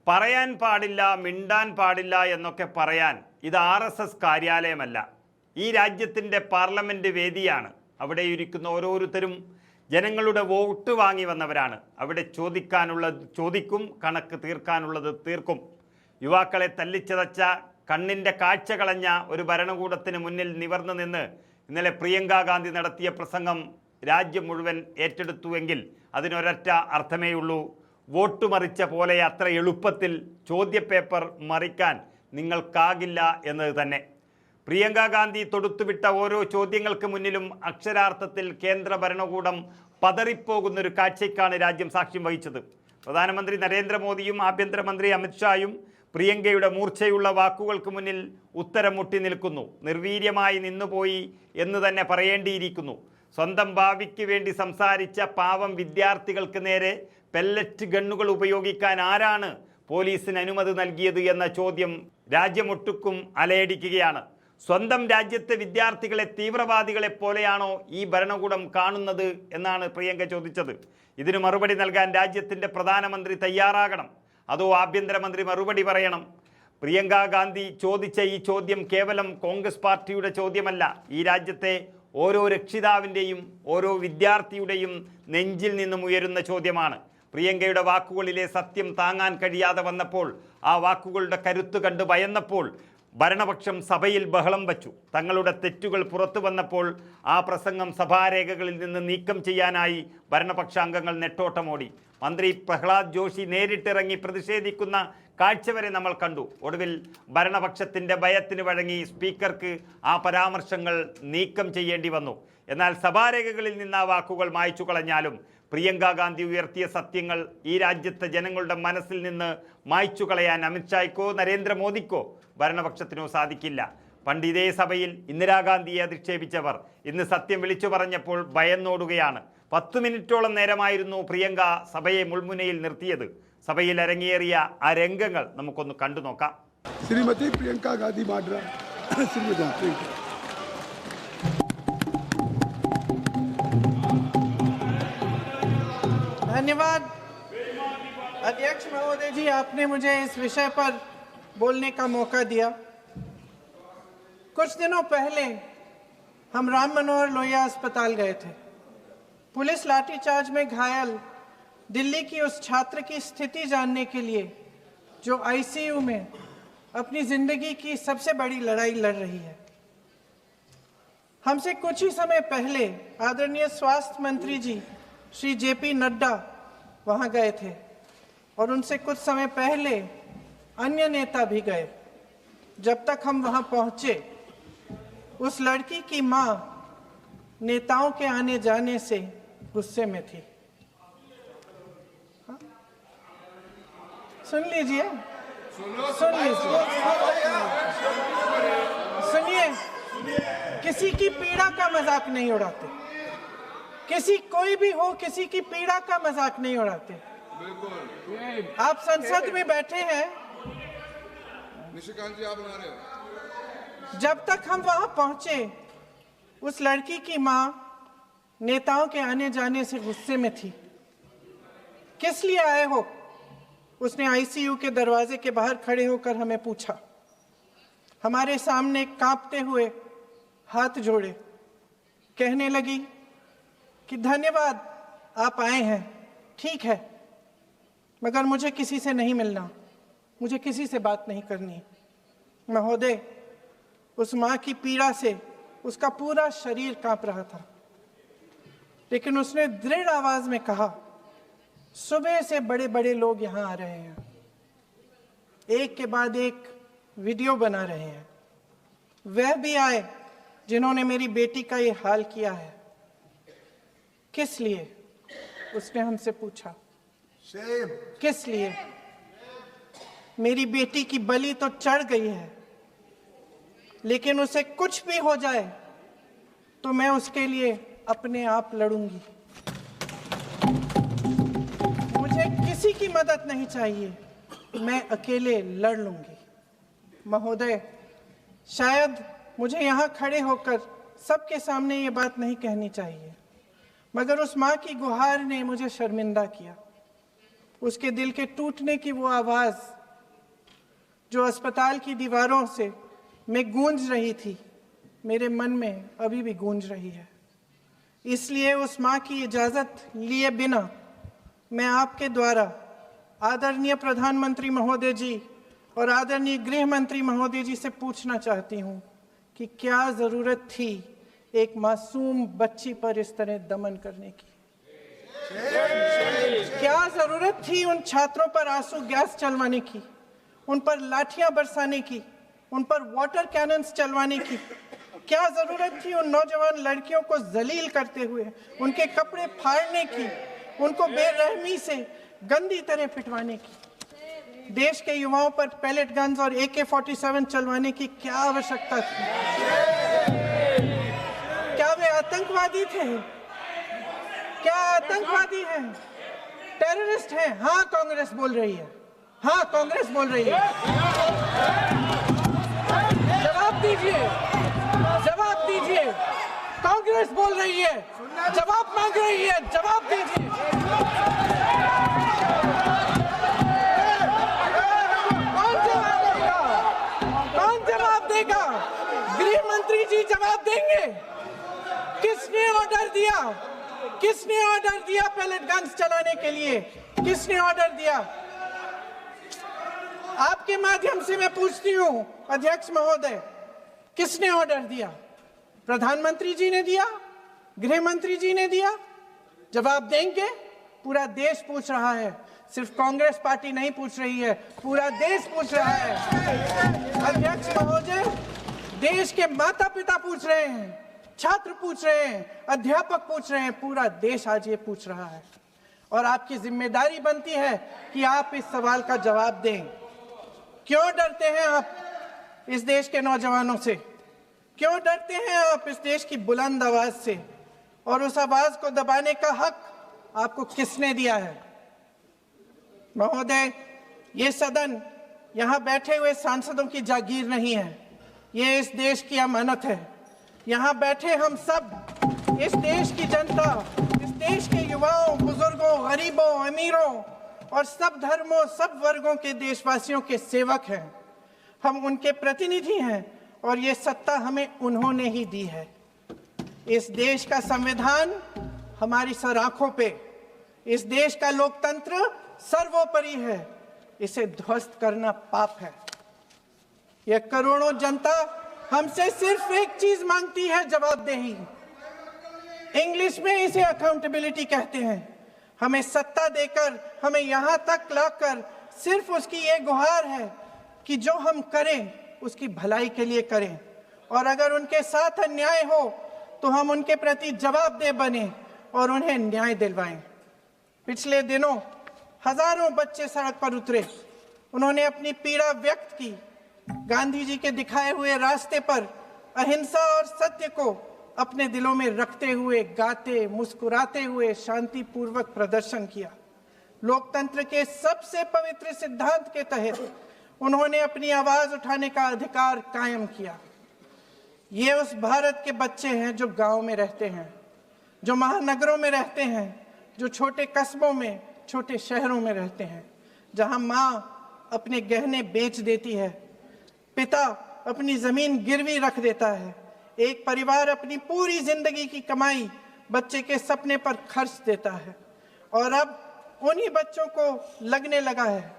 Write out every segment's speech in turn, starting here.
പറയാൻ പാടില്ല, മിണ്ടാൻ പാടില്ല എന്നൊക്കെ പറയാൻ ഇത് RSS കാര്യാലയമല്ല. ഈ രാജ്യത്തിൻ്റെ പാർലമെൻറ്റ് വേദിയാണ്. അവിടെ ഇരിക്കുന്ന ഓരോരുത്തരും ജനങ്ങളുടെ വോട്ട് വാങ്ങി വന്നവരാണ്. അവിടെ ചോദിക്കാനുള്ളത് ചോദിക്കും, കണക്ക് തീർക്കാനുള്ളത് തീർക്കും. യുവാക്കളെ തല്ലിച്ചതച്ച, കണ്ണിൻ്റെ കാഴ്ച കളഞ്ഞ ഒരു ഭരണകൂടത്തിന് മുന്നിൽ നിവർന്നു നിന്ന് ഇന്നലെ പ്രിയങ്ക ഗാന്ധി നടത്തിയ പ്രസംഗം രാജ്യം മുഴുവൻ ഏറ്റെടുത്തുവെങ്കിൽ അതിനൊരൊറ്റ അർത്ഥമേയുള്ളൂ: വോട്ട് മറിച്ച പോലെ അത്ര എളുപ്പത്തിൽ ചോദ്യപേപ്പർ മറിക്കാൻ നിങ്ങൾക്കാകില്ല എന്നത് തന്നെ. പ്രിയങ്ക ഗാന്ധി തൊടുത്തുവിട്ട ഓരോ ചോദ്യങ്ങൾക്ക് മുന്നിലും അക്ഷരാർത്ഥത്തിൽ കേന്ദ്ര ഭരണകൂടം പതറിപ്പോകുന്നൊരു കാഴ്ചയ്ക്കാണ് രാജ്യം സാക്ഷ്യം വഹിച്ചത്. പ്രധാനമന്ത്രി നരേന്ദ്രമോദിയും ആഭ്യന്തരമന്ത്രി അമിത്ഷായും പ്രിയങ്കയുടെ മൂർച്ചയുള്ള വാക്കുകൾക്ക് മുന്നിൽ ഉത്തരം മുട്ടി നിൽക്കുന്നു. നിർവീര്യമായി നിന്നുപോയി എന്ന് തന്നെ പറയേണ്ടിയിരിക്കുന്നു. സ്വന്തം ഭാവിക്ക് വേണ്ടി സംസാരിച്ച പാവം വിദ്യാർത്ഥികൾക്ക് നേരെ പെല്ലറ്റ് ഗണ്ണുകൾ ഉപയോഗിക്കാൻ ആരാണ് പോലീസിന് അനുമതി നൽകിയത് എന്ന ചോദ്യം രാജ്യമൊട്ടുക്കും അലയടിക്കുകയാണ്. സ്വന്തം രാജ്യത്തെ വിദ്യാർത്ഥികളെ തീവ്രവാദികളെ പോലെയാണോ ഈ ഭരണകൂടം കാണുന്നത് എന്നാണ് പ്രിയങ്ക ചോദിച്ചത്. ഇതിന് മറുപടി നൽകാൻ രാജ്യത്തിൻ്റെ പ്രധാനമന്ത്രി തയ്യാറാകണം. അതോ ആഭ്യന്തരമന്ത്രി മറുപടി പറയണം? പ്രിയങ്ക ഗാന്ധി ചോദിച്ച ഈ ചോദ്യം കേവലം കോൺഗ്രസ് പാർട്ടിയുടെ ചോദ്യമല്ല. ഈ രാജ്യത്തെ ഓരോ രക്ഷിതാവിൻ്റെയും ഓരോ വിദ്യാർത്ഥിയുടെയും നെഞ്ചിൽ നിന്നും ഉയരുന്ന ചോദ്യമാണ്. പ്രിയങ്കയുടെ വാക്കുകളിലെ സത്യം താങ്ങാൻ കഴിയാതെ വന്നപ്പോൾ, ആ വാക്കുകളുടെ കരുത്ത് കണ്ട് ഭയന്നപ്പോൾ ഭരണപക്ഷം സഭയിൽ ബഹളം വച്ചു. തങ്ങളുടെ തെറ്റുകൾ പുറത്തു വന്നപ്പോൾ ആ പ്രസംഗം സഭാരേഖകളിൽ നിന്ന് നീക്കം ചെയ്യാനായി ഭരണപക്ഷ അംഗങ്ങൾ നെട്ടോട്ടമോടി. മന്ത്രി പ്രഹ്ലാദ് ജോഷി നേരിട്ടിറങ്ങി പ്രതിഷേധിക്കുന്ന കാഴ്ച വരെ നമ്മൾ കണ്ടു. ഒടുവിൽ ഭരണപക്ഷത്തിൻ്റെ ഭയത്തിന് വഴങ്ങി സ്പീക്കർക്ക് ആ പരാമർശങ്ങൾ നീക്കം ചെയ്യേണ്ടി വന്നു. എന്നാൽ സഭാരേഖകളിൽ നിന്ന് ആ വാക്കുകൾ മായ്ച്ചു കളഞ്ഞാലും പ്രിയങ്ക ഗാന്ധി ഉയർത്തിയ സത്യങ്ങൾ ഈ രാജ്യത്തെ ജനങ്ങളുടെ മനസ്സിൽ നിന്ന് മായ്ച്ചു കളയാൻ അമിത്ഷായ്ക്കോ നരേന്ദ്രമോദിക്കോ ഭരണപക്ഷത്തിനോ സാധിക്കില്ല. പണ്ട് ഇതേ സഭയിൽ ഇന്ദിരാഗാന്ധിയെ അധിക്ഷേപിച്ചവർ ഇന്ന് സത്യം വിളിച്ചു പറഞ്ഞപ്പോൾ ഭയന്നോടുകയാണ്. 10 മിനിറ്റോളം നേരമായിരുന്നു പ്രിയങ്ക സഭയെ മുൾമുനയിൽ നിർത്തിയത്. സഭയിൽ അരങ്ങേറിയ ആ രംഗങ്ങൾ നമുക്കൊന്ന് കണ്ടു നോക്കാം. ശ്രീമതി പ്രിയങ്ക ഗാന്ധി വാഡ്ര, धन्यवाद अध्यक्ष महोदय जी, आपने मुझे इस विषय पर बोलने का मौका दिया। कुछ दिनों पहले हम राम मनोहर लोहिया अस्पताल गए थे। पुलिस लाठीचार्ज में घायल दिल्ली की उस छात्र की स्थिति जानने के लिए जो ICU में अपनी जिंदगी की सबसे बड़ी लड़ाई लड़ रही है। हमसे कुछ ही समय पहले आदरणीय स्वास्थ्य मंत्री जी श्री JP नड्डा वहां गए थे और उनसे कुछ समय पहले अन्य नेता भी गए। जब तक हम वहां पहुंचे, उस लड़की की मां नेताओं के आने जाने से गुस्से में थी। सुन लीजिए, सुनिए, किसी की पीड़ा का मजाक नहीं उड़ाते। किसी कोई भी हो, किसी की पीड़ा का मजाक नहीं उड़ाते। आप संसद में बैठे हैं, निशिकांत जी आप बना रहे हो। जब तक हम वहां पहुंचे, उस लड़की की मां नेताओं के आने जाने से गुस्से में थी। किस लिए आए हो? उसने ICU के दरवाजे के बाहर खड़े होकर हमें पूछा। हमारे सामने कांपते हुए हाथ जोड़े, कहने लगी कि धन्यवाद आप आए हैं, ठीक है, मगर मुझे किसी से नहीं मिलना, मुझे किसी से बात नहीं करनी। महोदय, उस माँ की पीड़ा से उसका पूरा शरीर कांप रहा था, लेकिन उसने दृढ़ आवाज में कहा, सुबह से बड़े बड़े लोग यहाँ आ रहे हैं, एक के बाद एक वीडियो बना रहे हैं। वह भी आए जिन्होंने मेरी बेटी का ये हाल किया है। किस लिए? उसने हमसे पूछा। किस लिए? मेरी बेटी की बलि तो चढ़ गई है, लेकिन उसे कुछ भी हो जाए तो मैं उसके लिए अपने आप लड़ूंगी। मुझे किसी की मदद नहीं चाहिए, मैं अकेले लड़ लूंगी। महोदय, शायद मुझे यहाँ खड़े होकर सबके सामने ये बात नहीं कहनी चाहिए, मगर उस माँ की गुहार ने मुझे शर्मिंदा किया। उसके दिल के टूटने की वो आवाज़ जो अस्पताल की दीवारों से में गूंज रही थी, मेरे मन में अभी भी गूंज रही है। इसलिए उस माँ की इजाज़त लिए बिना मैं आपके द्वारा आदरणीय प्रधानमंत्री महोदय जी और आदरणीय गृह मंत्री महोदय जी से पूछना चाहती हूँ कि क्या ज़रूरत थी एक मासूम बच्ची पर इस तरह दमन करने की? क्या ज़रूरत थी उन छात्रों पर आंसू गैस चलवाने की, उन पर लाठियां बरसाने की, उन पर वाटर कैनन्स चलवाने की? क्या ज़रूरत थी उन नौजवान लड़कियों को जलील करते हुए उनके कपड़े फाड़ने की, उनको बेरहमी से गंदी तरह पिटवाने की? देश के युवाओं पर पैलेट गन्स और AK-47 चलवाने की क्या आवश्यकता थी? क्या वे आतंकवादी थे? क्या आतंकवादी हैं? टेररिस्ट हैं? हाँ, कांग्रेस बोल रही है। हाँ, कांग्रेस बोल रही है। जवाब दीजिए, जवाब दीजिए। कांग्रेस बोल रही है, जवाब मांग रही है, जवाब दीजिए। कौन जवाब देगा? गृह मंत्री जी जवाब देंगे। किसने ऑर्डर दिया? किसने ऑर्डर दिया पैलेट गन्स चलाने के लिए? किसने ऑर्डर दिया? आपके माध्यम से मैं पूछती हूँ अध्यक्ष महोदय, किसने ऑर्डर दिया? प्रधानमंत्री जी ने दिया? गृह मंत्री जी ने दिया? जवाब देंगे? पूरा देश पूछ रहा है, सिर्फ कांग्रेस पार्टी नहीं पूछ रही है, पूरा देश पूछ रहा है। अध्यक्ष महोदय, देश के माता पिता पूछ रहे हैं, छात्र पूछ रहे हैं, अध्यापक पूछ रहे हैं, पूरा देश आज ये पूछ रहा है। और आपकी जिम्मेदारी बनती है कि आप इस सवाल का जवाब दें। क्यों डरते हैं आप इस देश के नौजवानों से? क्यों डरते हैं आप इस देश की बुलंद आवाज से? और उस आवाज को दबाने का हक आपको किसने दिया है? महोदय, ये सदन यहाँ बैठे हुए सांसदों की जागीर नहीं है, ये इस देश की अमानत है। यहाँ बैठे हम सब इस देश की जनता, इस देश के युवाओं, बुजुर्गों, गरीबों, अमीरों और सब धर्मों, सब वर्गों के देशवासियों के सेवक हैं। हम उनके प्रतिनिधि हैं और ये सत्ता हमें उन्होंने ही दी है। इस देश का संविधान हमारी सर आंखों पे, इस देश का लोकतंत्र सर्वोपरि है, इसे ध्वस्त करना पाप है। यह करोड़ों जनता हमसे सिर्फ एक चीज मांगती है, जवाबदेही। इंग्लिश में इसे अकाउंटेबिलिटी कहते हैं। हमें सत्ता देकर, हमें यहाँ तक लाकर सिर्फ उसकी ये गुहार है कि जो हम करें उसकी भलाई के लिए करें, और अगर उनके साथ अन्याय हो तो हम उनके प्रति जवाबदेह बने और उन्हें न्याय दिलवाएं। पिछले दिनों हजारों बच्चे सड़क पर उतरे, उन्होंने अपनी पीड़ा व्यक्त की। गांधी जी के दिखाए हुए रास्ते पर अहिंसा और सत्य को अपने दिलों में रखते हुए, गाते, मुस्कुराते हुए शांतिपूर्वक प्रदर्शन किया। लोकतंत्र के सबसे पवित्र सिद्धांत के तहत उन्होंने अपनी आवाज उठाने का अधिकार कायम किया। ये उस भारत के बच्चे हैं जो गांव में रहते हैं, जो महानगरों में रहते हैं, जो छोटे कस्बों में, छोटे शहरों में रहते हैं, जहां माँ अपने गहने बेच देती है, पिता अपनी जमीन गिरवी रख देता है, एक परिवार अपनी पूरी जिंदगी की कमाई बच्चे के सपने पर खर्च देता है। और अब उन्हीं बच्चों को लगने लगा है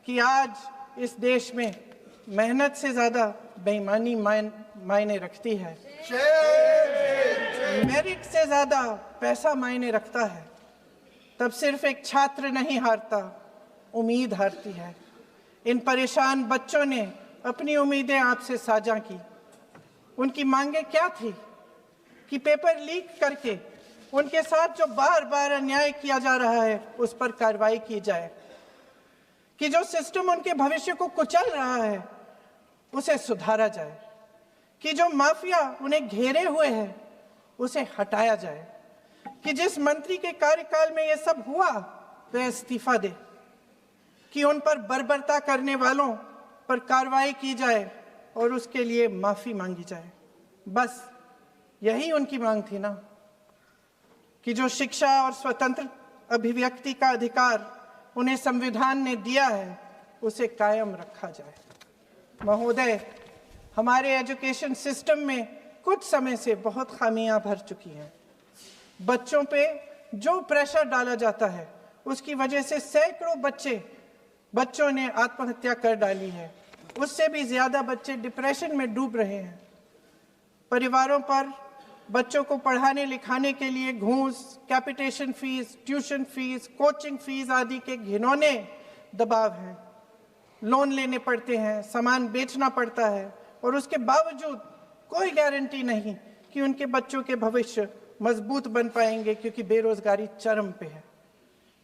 कि आज इस देश में मेहनत से ज्यादा बेईमानी मायने रखती है, मेरिट से ज्यादा पैसा मायने रखता है। तब सिर्फ एक छात्र नहीं हारता, उम्मीद हारती है। इन परेशान बच्चों ने अपनी उम्मीदें आपसे साझा की। उनकी मांगे क्या थी? कि पेपर लीक करके उनके साथ जो बार बार अन्याय किया जा रहा है उस पर कार्रवाई की जाए, कि जो सिस्टम उनके भविष्य को कुचल रहा है उसे सुधारा जाए, कि जो माफिया उन्हें घेरे हुए है उसे हटाया जाए, कि जिस मंत्री के कार्यकाल में ये सब हुआ वह इस्तीफा दे, कि उन पर बर्बरता करने वालों पर कार्रवाई की जाए और उसके लिए माफी मांगी जाए। बस यही उनकी मांग थी ना, कि जो शिक्षा और स्वतंत्र अभिव्यक्ति का अधिकार उन्हें संविधान ने दिया है उसे कायम रखा जाए। महोदय, हमारे एजुकेशन सिस्टम में कुछ समय से बहुत खामियां भर चुकी हैं। बच्चों पे जो प्रेशर डाला जाता है उसकी वजह से सैकड़ों बच्चों ने आत्महत्या कर डाली है। उससे भी ज्यादा बच्चे डिप्रेशन में डूब रहे हैं। परिवारों पर बच्चों को पढ़ाने लिखाने के लिए घूस, capitation fees, tuition fees, coaching fees आदि के घिनौने दबाव हैं। लोन लेने पड़ते हैं, सामान बेचना पड़ता है और उसके बावजूद कोई गारंटी नहीं कि उनके बच्चों के भविष्य मजबूत बन पाएंगे, क्योंकि बेरोजगारी चरम पे है।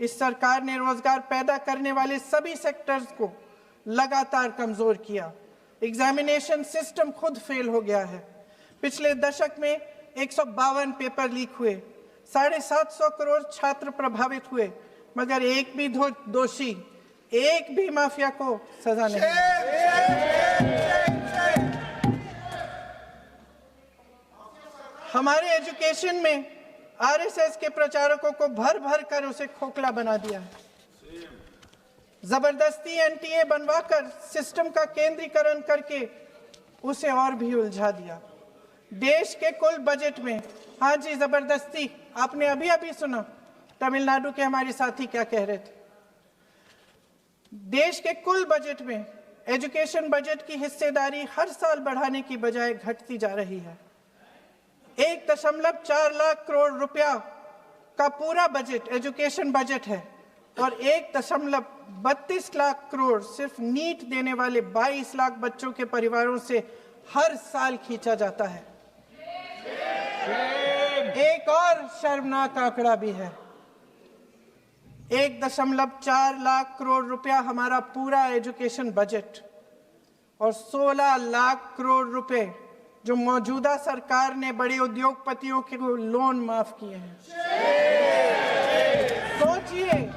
इस सरकार ने रोजगार पैदा करने वाले सभी सेक्टर्स को लगातार कमजोर किया। एग्जामिनेशन सिस्टम खुद फेल हो गया है। पिछले दशक में 152 पेपर लीक हुए, 750 करोड़ छात्र प्रभावित हुए, मगर एक भी दोषी, एक भी माफिया को सजा नहीं। हमारे एजुकेशन में आरएसएस के प्रचारकों को भर भर कर उसे खोखला बना दिया है। जबरदस्ती एनटीए बनवाकर सिस्टम का केंद्रीकरण करके उसे और भी उलझा दिया। देश के कुल बजट में, हाँ जी जबरदस्ती, आपने अभी अभी सुना तमिलनाडु के हमारे साथी क्या कह रहे थे। देश के कुल बजट में एजुकेशन बजट की हिस्सेदारी हर साल बढ़ाने की बजाय घटती जा रही है। 1.4 लाख करोड़ रुपया का पूरा बजट एजुकेशन बजट है और 1.32 लाख करोड़ सिर्फ नीट देने वाले 22 लाख बच्चों के परिवारों से हर साल खींचा जाता है। एक और शर्मनाक आंकड़ा भी है। 1.4 लाख करोड़ रुपया हमारा पूरा एजुकेशन बजट और 16 लाख करोड़ रुपए जो मौजूदा सरकार ने बड़े उद्योगपतियों के लोन माफ किए हैं। सोचिए